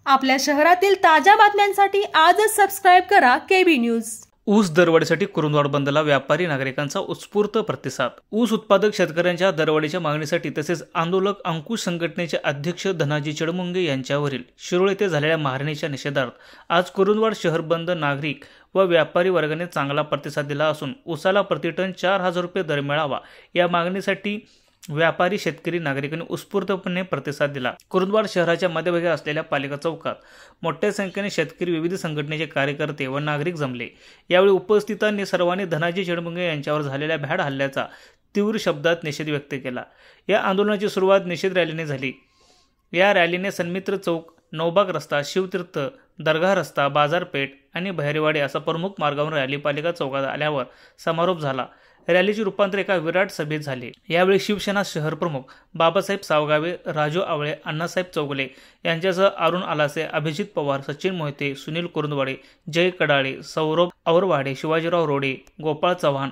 आपल्या शहरातील ताज्या बातम्यांसाठी आजच सबस्क्राईब करा केबी न्यूज। ऊस दरवाढीसाठी कुरुंदवाड बंदला व्यापारी नागरिकांचा उत्स्फूर्त प्रतिसाद। ऊस उत्पादक शेतकऱ्यांच्या दरवाढीच्या मागणीसाठी तसेच आंदोलक अंकुश संघटनेचे अध्यक्ष धनाजी चडमुंगे यांच्यावरील शिरोळ येथे झालेल्या मारहाणीच्या निषेधार्थ आज कुरुंदवाड शहर बंद नागरिक व व्यापारी वर्गाने चांगला प्रतिसाद दिला असून ऊसाला प्रतिटन 4000 रुपये दर मिळावा या मागणीसाठी व्यापारी शेतकरी नागरिकांनी उत्स्फूर्तपणे प्रतिसाद दिला। कुरुंदवाड शहराच्या मध्यभागी असलेल्या पालिका चौकात मोठ्या संख्येने शेतकरी, विविध संघटनेचे कार्यकर्ते व नागरिक जमले। यावेळी उपस्थितांनी सर्वांनी धनाजी चडमुंगे यांच्यावर झालेल्या भ्याड हल्ल्याचा तीव्र शब्दात निषेध व्यक्त केला। या आंदोलनाची सुरुवात निषेध रॅलीने झाली। या रॅलीने सन्मित्र चौक, नौबाग रस्ता, शिवतीर्थ, दर्गा रस्ता, बाजारपेठ आणि बहरीवाडी असा प्रमुख मार्गावरून रॅली पालिका चौकात आल्यावर समारोप झाला। रॅलीचे रूपांतर एका विराट सभेत झाले। यावेळी शिवसेना शहर प्रमुख बाबासाहेब सावगावे, राजू आवळे, अण्णासाहेब चौगुले यांच्यासह अरुण आलासे, अभिजित पवार, सचिन मोहिते, सुनील कुरुंदवाडे, जय कडाळे, सौरभ आवरवाडे, शिवाजीराव रोडे, गोपाळ चव्हाण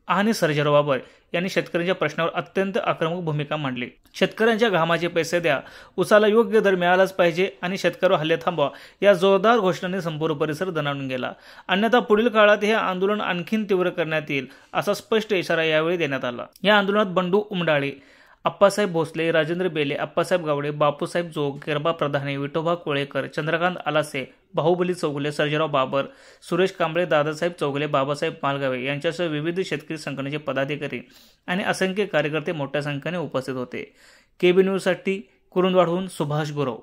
आणि सर्जेराव बाबर यांनी शेतकऱ्यांच्या प्रश्नावर अत्यंत आक्रमक भूमिका मांडली। शेतकऱ्यांच्या घामाचे पैसे द्या, उसाला योग्य दर मिळालाच पाहिजे आणि शेतकऱ्यांवर हल्ले थांबवा या जोरदार घोषणाने संपूर्ण परिसर दणाणून गेला। अन्यथा पुढील काळात हे आंदोलन आणखीन तीव्र करण्यात येईल असा स्पष्ट इशारा यावेळी देण्यात आला। या आंदोलनात बंडू उमडाळे, अप्पासाहेब भोसले, राजेंद्र बेले, अप्पासाहेब गावडे, बापूसाहेब जोग, गिरबा प्रधाने, विठोबा कोळेकर, चंद्रकांत आलासे, बाहुबली चौगुले, सर्जेराव बाबर, सुरेश कांबळे, दादासाहेब चौगुले, बाबासाहेब मालगावे यांच्यासह विविध शेतकरी संघटनेचे पदाधिकारी आणि असंख्य कार्यकर्ते मोठ्या संख्येने उपस्थित होते। केबी न्यूजसाठी कुरुंदवाडहून सुभाष गुरव।